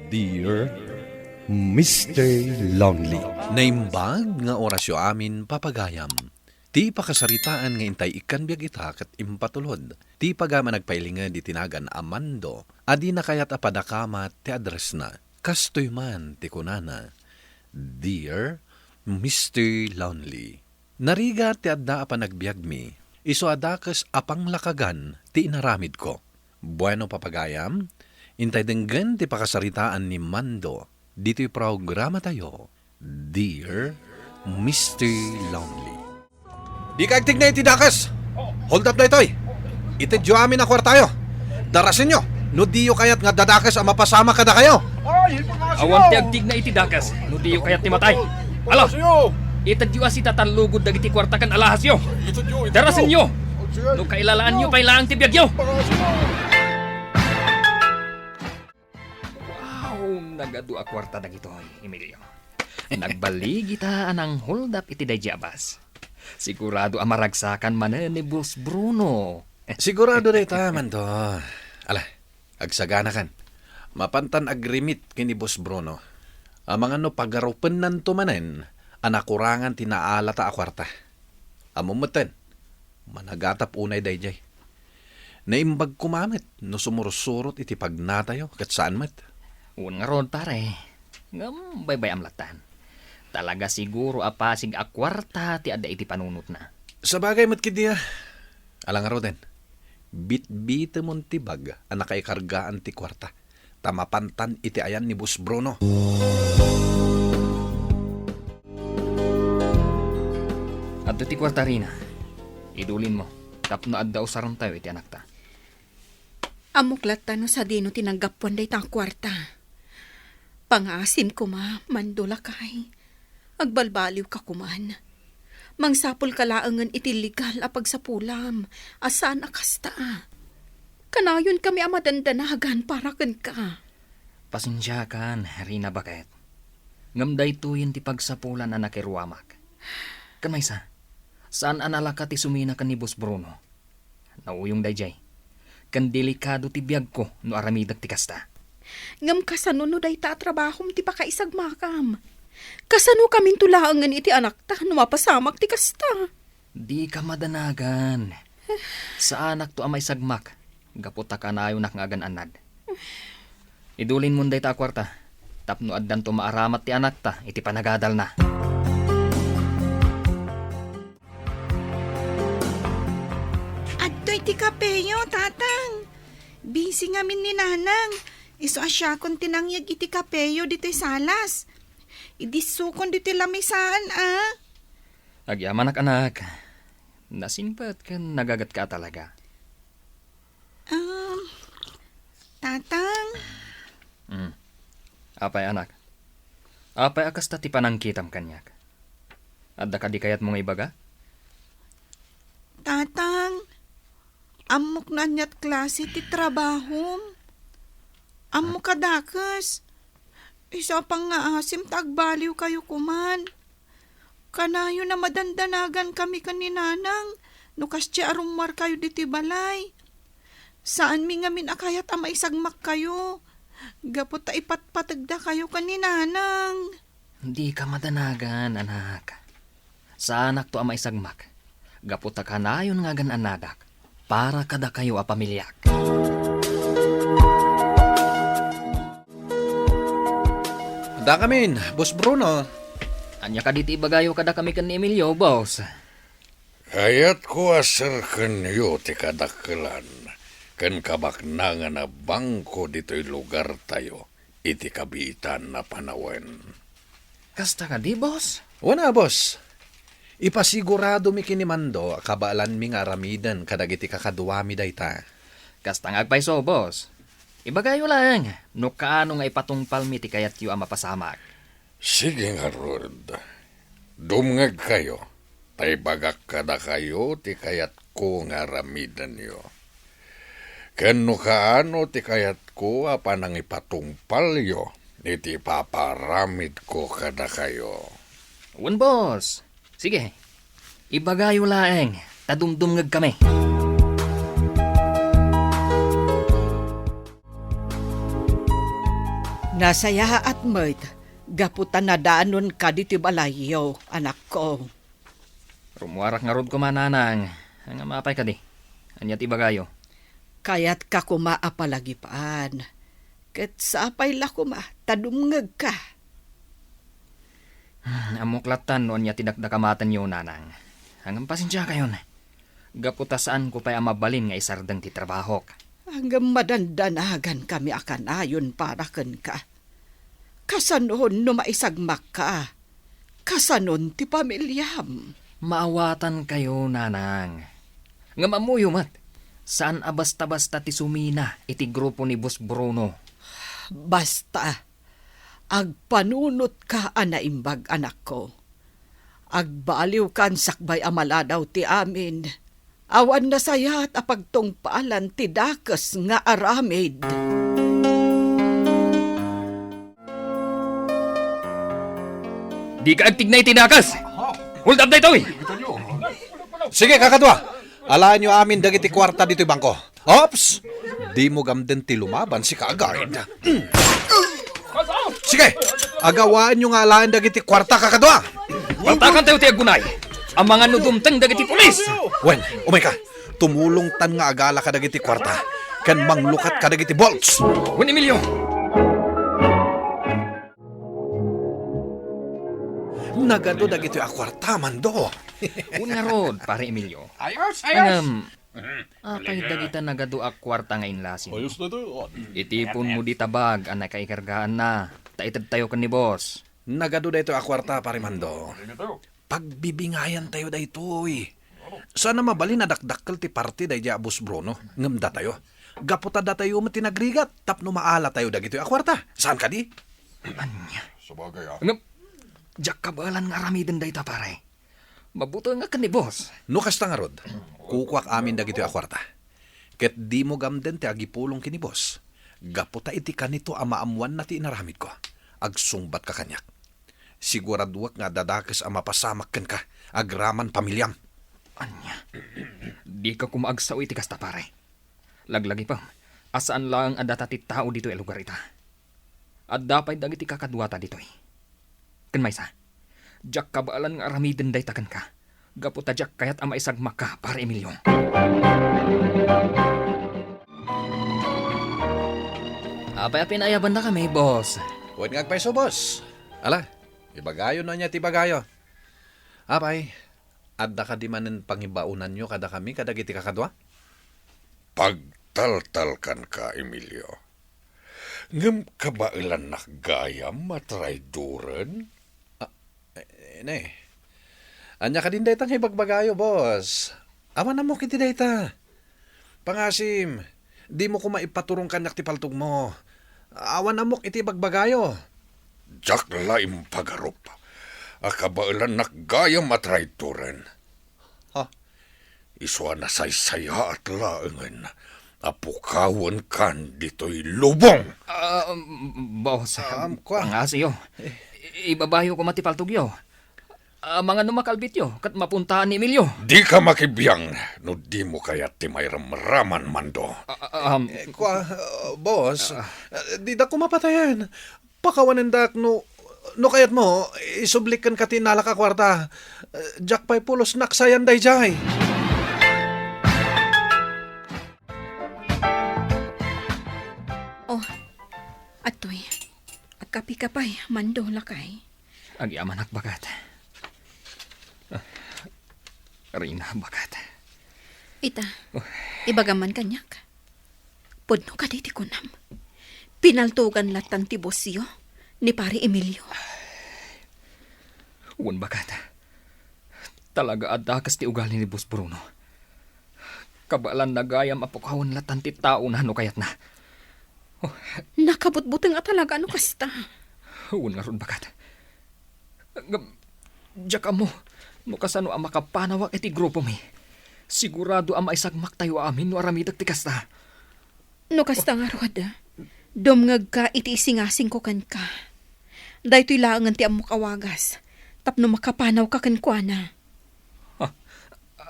Dear Mr. Lonely. Naimbag nga orasyo amin papagayam. Ti pakasaritaan nga intay ikan biag ita kat impatulod. Ti pagama nagpailingan di tinagan amando. Adi na kayat apadakamat ti address na. Kastoy man ti kunana. Dear Mr. Lonely. Nariga ti adda apanagbiag mi. Iso adakas apang lakagan ti inaramid ko. Bueno papagayam. Intay denggan ti pakasaritaan ni Mando. Dito'y programa tayo. Dear Mr. Lonely. Di ka agtig na iti dakas. Hold up na ito'y. Itidyo amin na kwartayo. Darasin nyo. No diyo kayat nga dadakas ang mapasama kada kayo. Awan ti agtig na iti dakas. No diyo kayat ti matay. Alo! Itadyo asi tatalugod dagiti kwarta kan alahas yo. Darasin nyo. No kailalaan nyo pailaang ti biyag yo. Nagadu a kwarta dagitoy, Emilio. Nagbaligi ta anang hold up iti dayjabas. Sigurado amaragsakan man ni Boss Bruno. Sigurado rin taman to. Ala, agsagana kan. Mapantan agrimit kini Boss Bruno. Amang ano pagarupen nanto manen, anakurangan tinaala ta a kwarta. Amumutan, managatap unay dayjay. Naimbag kumamit, no sumurusurot iti pagnatayo, kat saan mat. Un nga ron pare, ngam baybay amlatan. Talaga siguro apasig a kwarta ti ada iti panunot na. Sa bagay matkid niya, alang nga roden, bit-bit mon tibag ang nakaikargaan ti kwarta. Tamapantan iti ayan ni Boss Bruno. Adto ti kwarta rina, idulin mo, tapno adda usaran tayo iti anak ta. Amuklat tano sa dino tinanggapwan day tang kwarta. Pangasim ko mandula kay. Agbalbaliw ka kuman. Mangsapol kalaangan iti legal a pagsapulam. Asan akasta. Kanayon kami amadandanagan para ken ka. Pasensya kan, Rina bakit? Ngamday tuyin ti pagsapulan na nakiruamak. Kamaysa, saan analaka ti sumina kan ni Boss Bruno? Nauyong dayjay. Kan delikado ti biyag ko no aramidag ti kasta. Ngam kasano no day ta trabahom ti pakaisag makam. Kasano kamin tulaangan iti anak ta no mapasamak ti kasta. Di ka madanagan. Sa anak to amay sagmak. Gaputa ka na ayon ngagan anad. Idulin mo day ta kwarta. Tapno addan to maaramat ti anak ta iti panagadal na. Adtoy ti kapeyo, tatang. Busy ngamin ni nanang. Iso asya kon tinangyag iti kapeyo dito'y salas. Idisukon dito'y lamisaan, ah. Agyaman anak. Nasimpat ka nagagat ka talaga. Tatang. Apay anak. Apay akas ta ti panangkitam kanyak. Adda ka di kayat mong ibaga? Tatang. Amok na niyat klase ti trabahom. Amok kadakas. Isa pang nga asim tagbaliw kayo kuman. Kanayo na madandanagan kami kaninanang. Nukas ti arumar kayo diti balay. Saan mi ngamin akayat ama isagmak kayo. Gapot ta ipatpatagda kayo kaninanang. Hindi ka madanagan, anak. Sa anak to ama isagmak. Gapot ta kanayon nga gan anadak. Para kada kayo a pamilyak. Da kamin, Boss Bruno. Anya ka diti bagayo kada kami kan ni Emilio, boss. Hayat ko asar kanyo ti kadakkelan. Kan kabaknangan na bangko dito'y lugar tayo. Iti kabitan na panawen. Kasta ka di, boss? Wana, boss. Ipasigurado mi kinimando kabalan mi nga aramidan kadagiti kakaduami dayta. Kasta nga agpaiso, boss. Ibagayo lang, no kaano nga ipatungpal mi ti kayat yu ang mapasamak. Sige nga, Rod. Dumngag kayo. Tay bagak kada kayo ti kayat ko nga ramidan yo. Ken no kaano ti kayat ko apanang ipatungpal yo. Iti paparamid ko kada kayo. Un, boss. Sige, ibagayo lang, tadumdumngag kami. Nasaya at mo't, gaputan na daanon ka dito balayo, anak ko. Rumuwarak nga rod ko mananang. Ang mapay ka di. Anyat ibagayo. Kaya't ka kumaapalagipaan. Ket sapay la kuma, tadumngag ka. Amuklatan noon niya tinagdakamatan yo nanang. Hanggang pasensya kayon. Gaputasaan ko pa'y amabalin nga isardang ti trabaho. Hanggang madandanagan kami akan ayon para ken ka. Kasanon no maisagmak ka. Kasanon ti pamilyam. Maawatan kayo, nanang. Nga mamuyo mat. Saan abasta-basta ti sumina iti grupo ni Boss Bruno? Basta, agpanunot ka anaimbag anak ko. Agbaliw kan sakbay amaladaw ti amin. Awan na sayat apagtungpaalan ti dakes nga aramid. Di ka agtignay tinakas! Hold up na ito eh! Sige, kakadwa. Alaan nyo amin dagiti kwarta dito'y bangko. Ops! Di mo gamden ti lumaban si kaagad. Sige, agawaan nyo nga alaan dagiti kwarta, kakadwa. Baltakan tayo ti agunay! Ang mga nudumtang dagiti pulis! Wen, umay ka. Tumulong tan nga agala ka dagiti kwarta. Kan manglukat ka dagiti bolts. Wen Emilio! Nagado dagiti akwarta, mando. Una rod, pare Emilio. Angam, apay dagita nagado ak kwarta nga inlasin. Itipon mo di tabag, ang nakaikargaan na. Taitad tayo kan ni boss. Nagado da ito akwarta, pare mando. Pagbibingayan tayo da ito'y. Sana mabali na dakdakkel ti party da iti Boss Bruno. Ngamda tayo. Gaputa da tayo matinagrigat. Tapno maala tayo da gito'y akwarta. Saan ka di? Angam, jak kabalan nga ramiden da ita pare. Mabuto nga kan ni boss. No kasta nga rod, kukwak amin da gito'y akwarta. Ket di mo gamden ti agipulong kini boss. Gaputa iti kanito amaamuan na ti inaramid ko. Agsungbat ka kanyak. Siguraduak nga dadakes ang mapasamak ken ka. Agraman pamilyam. Anya, di ka kumaagsaw iti kasta pare. Laglagi pa, asaan lang ang datati tao dito ay lugar ita. At dapat dagiti kakadwata dito eh. Kan may sa, jak kabaalan nga aramiden day takan ka. Gaputa jak kayat ama isagmak ka, pare Emilio. Apay pinayaban na kami, boss. Huwag ngagpaiso, boss. Ala, ibagayo na niya tibagayo. Apay, adda ka di manen pangibaunan nyo kada kami, kada giti kakadwa? Pagtaltalkan ka, Emilio. Ngam kabailan nakgayam matrayduran? Ne. Anya ka din daytang hibagbagayo, boss. Awan na mo kiti dayta. Pangasim, di mo ko maipaturong kanak ti paltog mo. Awan na mo iti bagbagayo. Jak laim pagarup. Akabailan nakgayam matrayduran. Ha? Iswa na saysaya at laengan. Apukawan kan dito'y lubong. Boss, kwa. pangasiyo. Ibabayo ko matipaltugyo. Mga numakalbityo, kat mapuntahan ni Emilio. Di ka makibiyang, no di mo kaya ti may ramraman mando. Boss, di da ko mapatayan. Pakawanan dak no kayat mo, isublikan ka tinala ka kwarta. Jack pa'y pulos naksayan day jay. Oh, atoy. Agkapi ka pa'y, mando lakay. Agyamanak bagat. Rina bagat. Ita, ibagaman kanyak. Podno ka diti kunam. Pinaltugan latang tibosyo ni pare Emilio. Uwan bagat. Talaga adakas ti ugali ni Boss Bruno. Kabalan nagayam apukawan latan ti tao na kayat na. Nakabutbuteng nga talaga ano kasta. Uwan nga ron bagat. Diyak mo, no kasano ang makapanawak iti grupo mi. Sigurado ang maisagmak tayo amin no aramidag ti kasta. No kasta nga roda. Dumngag ka iti isingasing ko kan ka. Dahito'y laangan ti amok awagas. Tapno makapanaw ka kan kuana.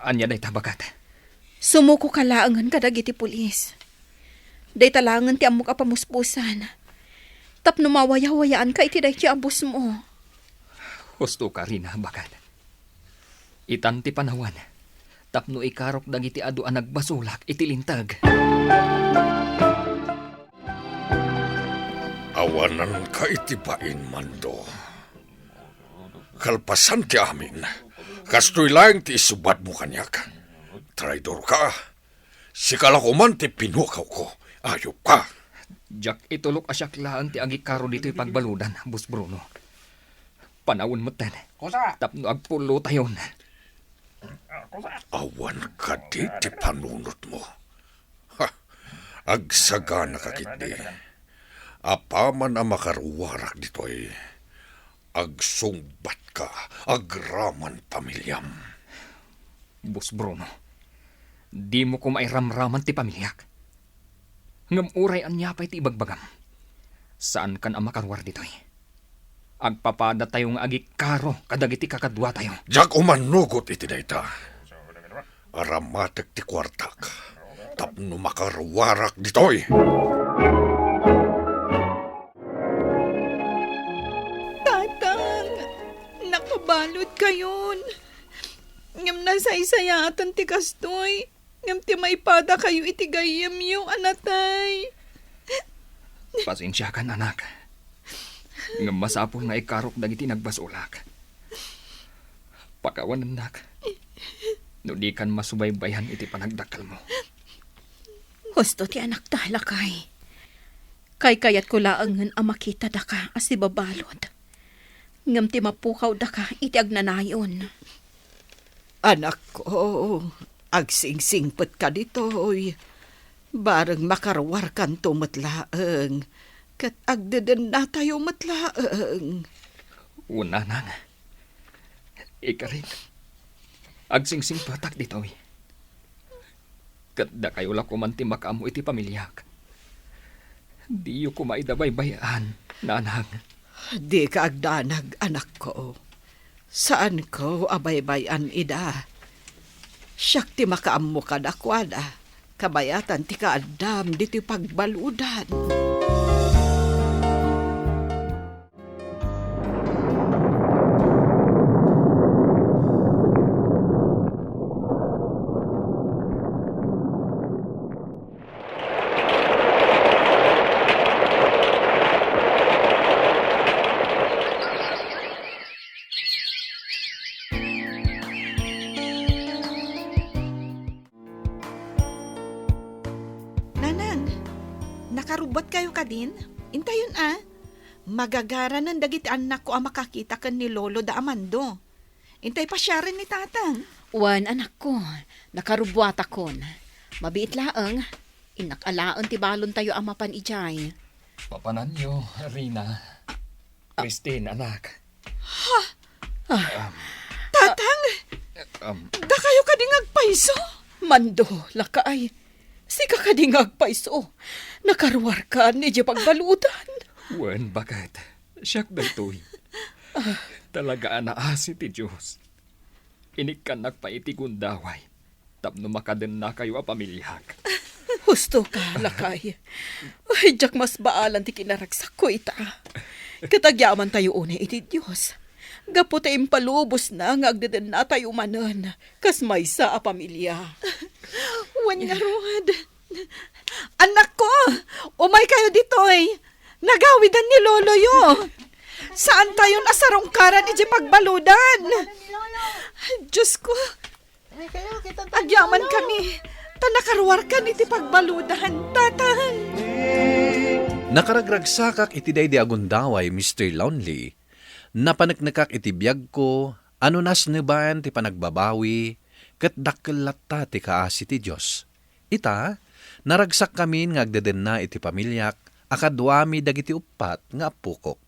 Anya day tabagat. Sumuko ka laangan kadag iti pulis. Day talangan ti amok apamuspusan. Tapno mawaya-wayaan ka iti day ti abos mo. Husto ka rin bakit. Itan ti panawan. Tapno ikarok dagiti adu ang nagbasulak iti lintag. Awanan ka itibain, Mando. Kalpasan ti amin. Kastoy lang ti isubat mo kanyak. Traidor ka. Sikala ko man ti pinukaw ko. Ayop ka. Jack, itulok asyak laan ti agikaro dito'y pagbaludan, Bus Bruno. Panawon mo ten. Tapno agpulo tayon. Awan ka di ti panunot mo. Ha, agsagana ka kiti. Apaman ang makaruwarak dito'y agsungbat ka, agraman pamilyam. Bus Bruno, di mo ko mairamraman ti pamilyak. Ngam uray an yapay ti ibagbagam. Saan kan ang makarwar dito'y? Agpapada tayong agikaro kadagiti kakadwa tayo. Jak umanugot iti dayta. Aramatek ti kwartak. Tapno makaruwarak dito'y. Tatang, nakabalot kayon. Ngam nasaysayatan ti kastoy. Ngam ti maipada kayo iti gayam yung anatay. Pasensya kan anak. Ngam masapol nga ikarok dagiti nagbasulak. Pakawan anak. No di kan masubaybayan iti panagdakal mo. Husto ti anak talakay. Kay kayat ko laangan ang makita da ka as si babalod. Ngam ti mapukaw da ka iti agnanayon. Anak ko, agsingsingpet ka ditoy. Bareng makarwar kan tumatlaeng. Kat agdeden na tayo matlaeng. Una nang. Ikarin. Agsingsing patak ditoy. Kat da kayo la kumanti makaamo iti pamilyak. Di yu kumaidabaybayan, nanang. Di ka agdanag, anak ko. Saan ko abaybayan ida? Siyak ti makaammo ka dakwada. Kabayatan ti kaadam di ti pagbaludan. Nanang, nakarubot kayo ka din? Intayon Magagara ng dagiti anak ko ang makakita kan ni Lolo da Amando. Intay pa siya rin ni tatang. Wan anak ko, nakarubwat akon. Mabiit laeng, inakalaon ti balon tayo amapan ijay. Papanan nyo, Rina. Christine, anak. Tatang, da kayo ka ding agpaiso? Mando, lakay. Sika ka di ngagpaiso. Nakaruwar ka ni di pagbaludan. Wen, bakit? Siyak daytoy. Talaga anaasi ti Diyos. Inikan nagpaiti gundaway. Tapno makaden na kayo a pamilyak. Husto ka, lakay. Ay, jak mas baalan ti kinaragsak ko ita. Katagyaman tayo una iti Diyos. Gapo tayong palubos na nga agdadan na tayo manan. Kas may sa a pamilya. Wan nga ruwad. Anak ko, umay kayo ditoy. Nagawidan ni Lolo yo. Saan tayo nasarongkaran iti pagbaludan? Diyos ko, agyaman kami. Tanakaruar ka iti pagbaludan, tatang. Nakaragragsakak iti day di agundaway, Mr. Lonely. Napanaknakak iti biyag ko, ano nas neban ti panagbabawi, kat dakkelata ti kaasi ti Diyos. Ita, naragsak kami nga agdeden na iti pamilyak, akadwami dagiti upat nga apukok.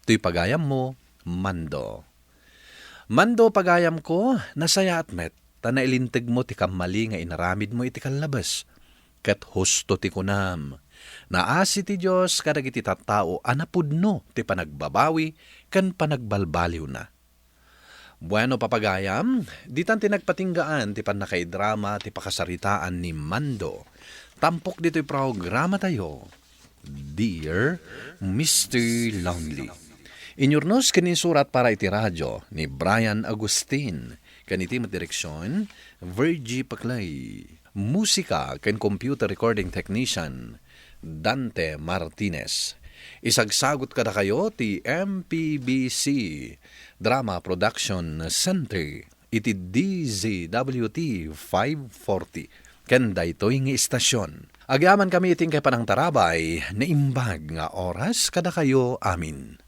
Tuy pagayam mo, Mando. Mando pagayam ko, nasaya at met, tanailintig mo ti kamali nga inaramid mo iti kalabas. Kat husto ti kunam. Naasi ti Diyos kadagiti tattao anapudno ti panagbabawi kan panagbalbaliw na. Bueno papagayam, ditan ti nagpatinggaan ti panakaidrama ti pakasaritaan ni Mando. Tampok dito'y programa tayo. Dear Mr. Lonely. Inyurnos kini surat para iti radyo ni Brian Agustin. Kaniti direksyon, Virgie Paclay. Musika ken computer recording technician, Dante Martinez. Isagsagot kada kayo ti MPBC Drama Production Center iti DZWT 540. Ken daytoy nga istasyon. Agyaman kami iting kay panang tarabay na imbag nga oras kada kayo amin.